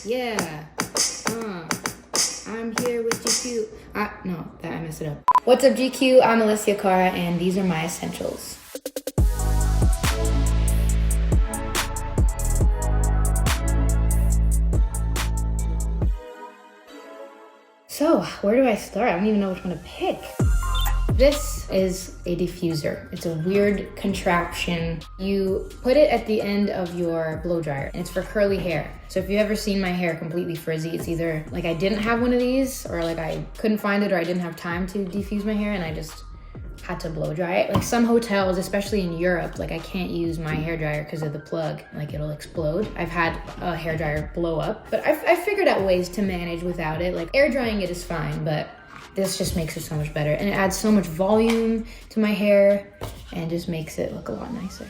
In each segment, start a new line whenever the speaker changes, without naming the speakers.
Yeah. I'm here with GQ. No, I messed it up. What's up, GQ? I'm Alessia Cara, and these are my essentials. So, where do I start? I don't even know which one to pick. This is a diffuser. It's a weird contraption. You put it at the end of your blow dryer, and it's for curly hair. So if you've ever seen my hair completely frizzy, it's either like I didn't have one of these, or like I couldn't find it, or I didn't have time to defuse my hair and I just had to blow dry it. Like some hotels, especially in Europe, like I can't use my hair dryer because of the plug, like it'll explode. I've had a hair dryer blow up, but I figured out ways to manage without it. Like air drying it is fine, but this just makes it so much better. And it adds so much volume to my hair and just makes it look a lot nicer.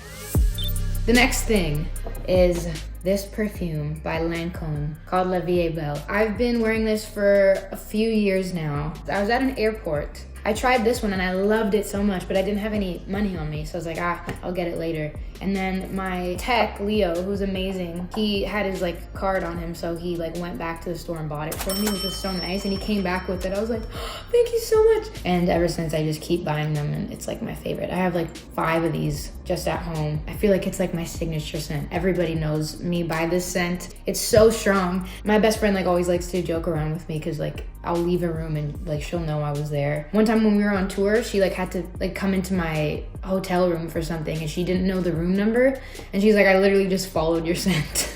The next thing is this perfume by Lancôme called La Vie est Belle. I've been wearing this for a few years now. I was at an airport. I tried this one and I loved it so much, but I didn't have any money on me. So I was like, I'll get it later. And then my tech, Leo, who's amazing, he had his like card on him. So he like went back to the store and bought it for me, which was so nice. And he came back with it. I was like, oh, thank you so much. And ever since I just keep buying them and it's like my favorite. I have like 5 of these just at home. I feel like it's like my signature scent. Everybody knows me by this scent. It's so strong. My best friend like always likes to joke around with me because like I'll leave a room and like she'll know I was there. One time when we were on tour, she like had to like come into my hotel room for something and she didn't know the room number. And she's like, I literally just followed your scent.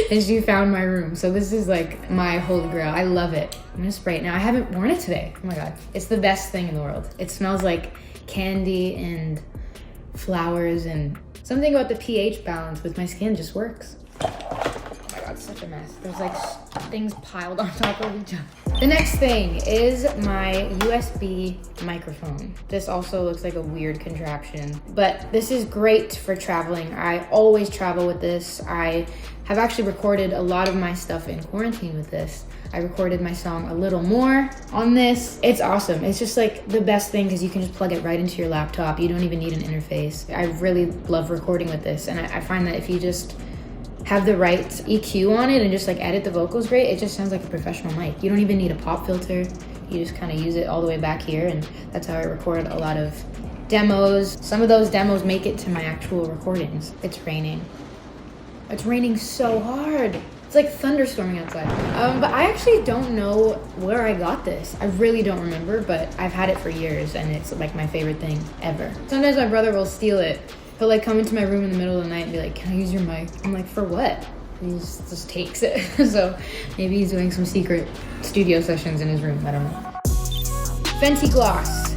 And she found my room. So this is like my holy grail. I love it. I'm gonna spray it now. I haven't worn it today. Oh my God. It's the best thing in the world. It smells like candy and flowers, and something about the pH balance with my skin just works. Oh my God, such a mess. There's like things piled on top of each other. The next thing is my USB microphone. This also looks like a weird contraption, but this is great for traveling. I always travel with this. I have actually recorded a lot of my stuff in quarantine with this. I recorded my song A Little More on this. It's awesome. It's just like the best thing because you can just plug it right into your laptop. You don't even need an interface. I really love recording with this, and I find that if you just have the right EQ on it and just like edit the vocals great, it just sounds like a professional mic. You don't even need a pop filter. You just kind of use it all the way back here, and that's how I record a lot of demos. Some of those demos make it to my actual recordings. It's raining. It's raining so hard. It's like thunderstorming outside. But I actually don't know where I got this. I really don't remember, but I've had it for years and it's like my favorite thing ever. Sometimes my brother will steal it. He'll like come into my room in the middle of the night and be like, can I use your mic? I'm like, for what? And he just takes it. So maybe he's doing some secret studio sessions in his room. I don't know. Fenty gloss.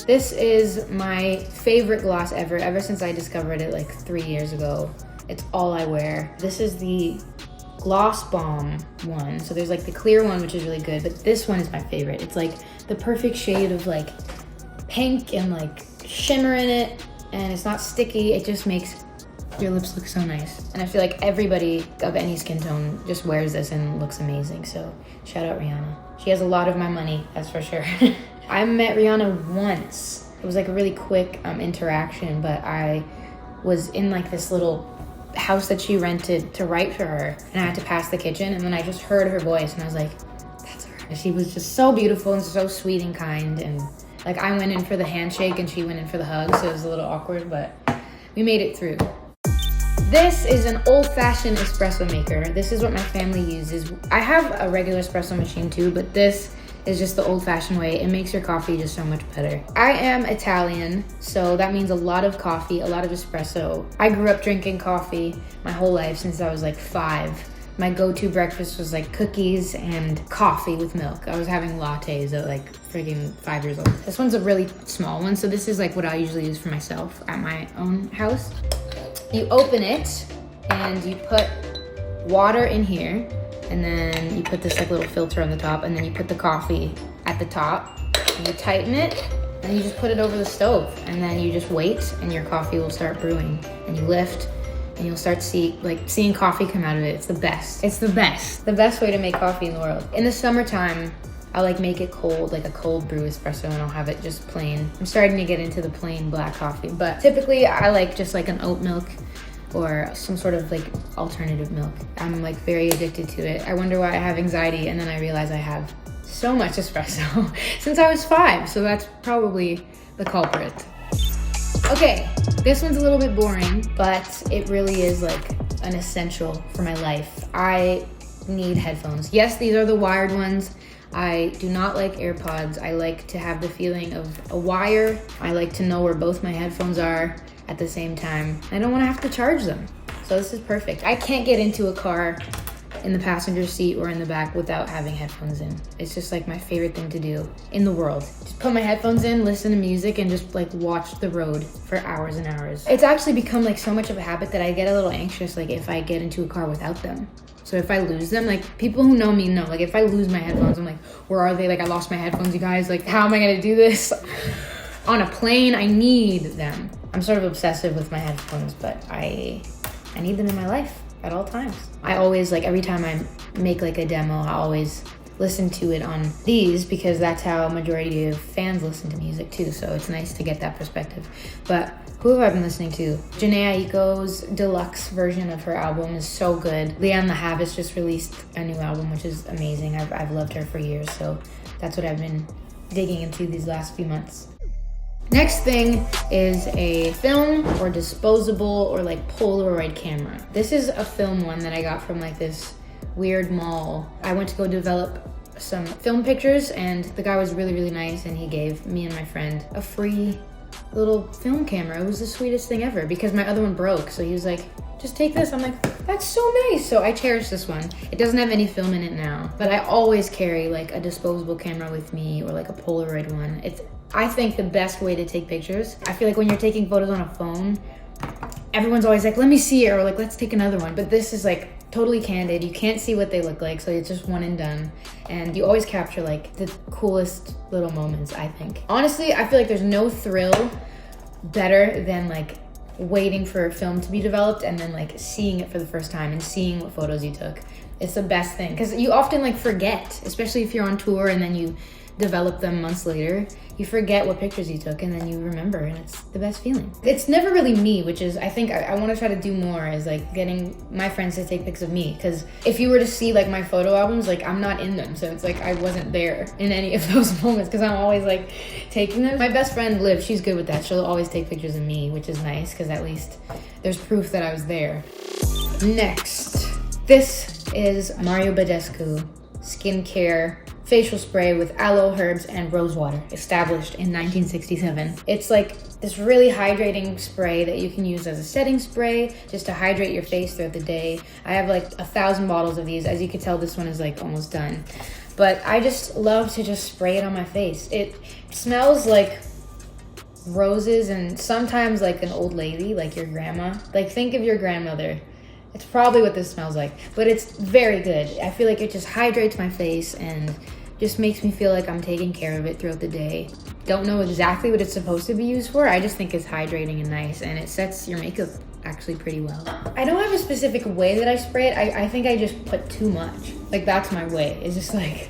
This is my favorite gloss ever since I discovered it like 3 years ago. It's all I wear. This is the Gloss Bomb one. So there's like the clear one, which is really good, but this one is my favorite. It's like the perfect shade of like pink and like shimmer in it, and it's not sticky. It just makes your lips look so nice. And I feel like everybody of any skin tone just wears this and looks amazing. So shout out Rihanna. She has a lot of my money, that's for sure. I met Rihanna once. It was like a really quick interaction, but I was in like this little house that she rented to write for her, and I had to pass the kitchen, and then I just heard her voice and I was like, that's her. And she was just so beautiful and so sweet and kind, and like I went in for the handshake and she went in for the hug, so it was a little awkward, but we made it through. This is an old-fashioned espresso maker. This is what my family uses. I have a regular espresso machine too, but this is just the old-fashioned way. It makes your coffee just so much better. I am Italian, so that means a lot of coffee, a lot of espresso. I grew up drinking coffee my whole life since I was like 5. My go-to breakfast was like cookies and coffee with milk. I was having lattes at like freaking 5 years old. This one's a really small one, so this is like what I usually use for myself at my own house. You open it and you put water in here, and then you put this like little filter on the top, and then you put the coffee at the top, and you tighten it, and you just put it over the stove, and then you just wait, and your coffee will start brewing, and you lift, and you'll start seeing coffee come out of it. It's the best. It's the best way to make coffee in the world. In the summertime, I'll like make it cold, like a cold brew espresso, and I'll have it just plain. I'm starting to get into the plain black coffee, but typically I like just like an oat milk or some sort of like alternative milk. I'm like very addicted to it. I wonder why I have anxiety, and then I realize I have so much espresso since I was 5, so that's probably the culprit. Okay, this one's a little bit boring, but it really is like an essential for my life. I need headphones. Yes, these are the wired ones. I do not like AirPods. I like to have the feeling of a wire. I like to know where both my headphones are at the same time. I don't want to have to charge them. So this is perfect. I can't get into a car in the passenger seat or in the back without having headphones in. It's just like my favorite thing to do in the world. Just put my headphones in, listen to music, and just like watch the road for hours and hours. It's actually become like so much of a habit that I get a little anxious like if I get into a car without them. So if I lose them, like people who know me know, like if I lose my headphones, I'm like, where are they? Like I lost my headphones, you guys. Like how am I gonna do this? On a plane, I need them. I'm sort of obsessive with my headphones, but I need them in my life at all times. I always, like every time I make like a demo, I always listen to it on these because that's how a majority of fans listen to music too. So it's nice to get that perspective. But who have I been listening to? Janae Aiko's deluxe version of her album is so good. Leanne the Havas just released a new album, which is amazing. I've loved her for years, so that's what I've been digging into these last few months. Next thing is a film or disposable or like Polaroid camera. This is a film one that I got from like this weird mall. I went to go develop some film pictures and the guy was really, really nice and he gave me and my friend a free little film camera. It was the sweetest thing ever because my other one broke. So he was like, just take this. I'm like, that's so nice. So I cherish this one. It doesn't have any film in it now, but I always carry like a disposable camera with me or like a Polaroid one. It's, I think, the best way to take pictures. I feel like when you're taking photos on a phone, everyone's always like, let me see it, or like, let's take another one. But this is like totally candid. You can't see what they look like, so it's just one and done. And you always capture like the coolest little moments, I think. Honestly, I feel like there's no thrill better than like waiting for a film to be developed and then like seeing it for the first time and seeing what photos you took. It's the best thing because you often like forget, especially if you're on tour and then you develop them months later. You forget what pictures you took and then you remember, and it's the best feeling. It's never really me, which is, I think I want to try to do more, is like getting my friends to take pics of me, because if you were to see like my photo albums, like I'm not in them, so it's like I wasn't there in any of those moments because I'm always like taking them. My best friend Liv, she's good with that. She'll always take pictures of me, which is nice because at least there's proof that I was there. Next, this is Mario Badescu skincare facial spray with aloe, herbs, and rose water, established in 1967. It's like this really hydrating spray that you can use as a setting spray just to hydrate your face throughout the day. I have like 1,000 bottles of these. As you can tell, this one is like almost done. But I just love to just spray it on my face. It smells like roses and sometimes like an old lady, like your grandma. Like think of your grandmother. It's probably what this smells like, but it's very good. I feel like it just hydrates my face and just makes me feel like I'm taking care of it throughout the day. Don't know exactly what it's supposed to be used for. I just think it's hydrating and nice, and it sets your makeup actually pretty well. I don't have a specific way that I spray it. I think I just put too much. Like that's my way. It's just like,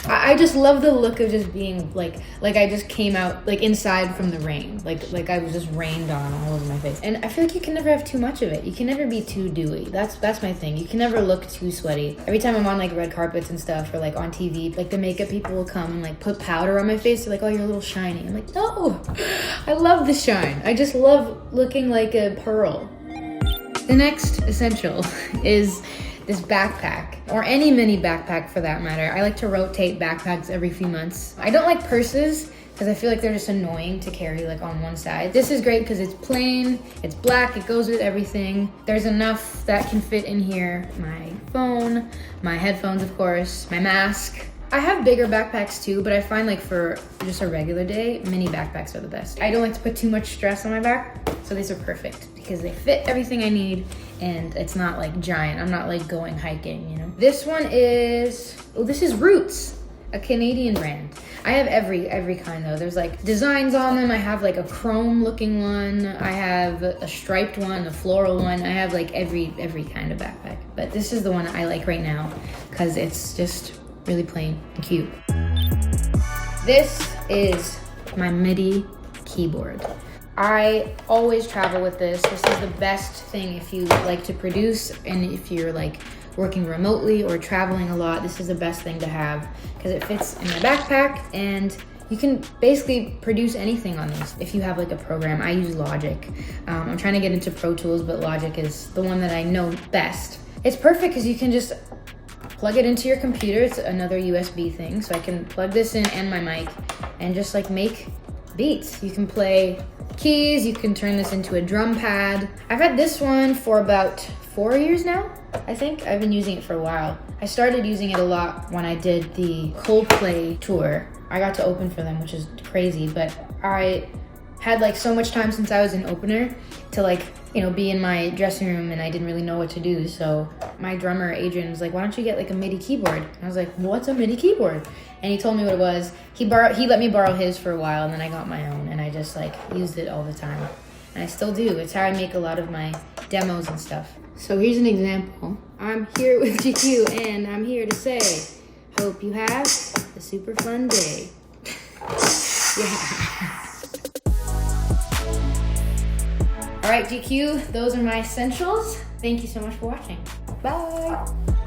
I just love the look of just being like I just came out like inside from the rain. Like I was just rained on all over my face. And I feel like you can never have too much of it. You can never be too dewy. That's my thing. You can never look too sweaty. Every time I'm on like red carpets and stuff or like on TV, like the makeup people will come and like put powder on my face. They're like, oh, you're a little shiny. I'm like, no, I love the shine. I just love looking like a pearl. The next essential is this backpack, or any mini backpack for that matter. I like to rotate backpacks every few months. I don't like purses because I feel like they're just annoying to carry like on one side. This is great because it's plain, it's black, it goes with everything. There's enough that can fit in here. My phone, my headphones of course, my mask. I have bigger backpacks too, but I find like for just a regular day, mini backpacks are the best. I don't like to put too much stress on my back, so these are perfect because they fit everything I need and it's not like giant. I'm not like going hiking, you know? This one is, oh, this is Roots, a Canadian brand. I have every kind though. There's like designs on them. I have like a chrome looking one. I have a striped one, a floral one. I have like every kind of backpack. But this is the one I like right now because it's just really plain and cute. This is my MIDI keyboard. I always travel with this. This is the best thing if you like to produce and if you're like working remotely or traveling a lot. This is the best thing to have because it fits in my backpack and you can basically produce anything on this if you have like a program. I use Logic. I'm trying to get into Pro Tools, but Logic is the one that I know best. It's perfect because you can just plug it into your computer. It's another USB thing, so I can plug this in and my mic and just like make beats. You can play keys, you can turn this into a drum pad. I've had this one for about 4 years now, I think. I've been using it for a while. I started using it a lot when I did the Coldplay tour. I got to open for them, which is crazy, but I had like so much time since I was an opener to like, be in my dressing room and I didn't really know what to do. So my drummer, Adrian, was like, why don't you get like a MIDI keyboard? And I was like, what's a MIDI keyboard? And he told me what it was. He let me borrow his for a while and then I got my own and I just like used it all the time. And I still do. It's how I make a lot of my demos and stuff. So here's an example. I'm here with GQ and I'm here to say, hope you have a super fun day. Yeah. All right, GQ, those are my essentials. Thank you so much for watching. Bye.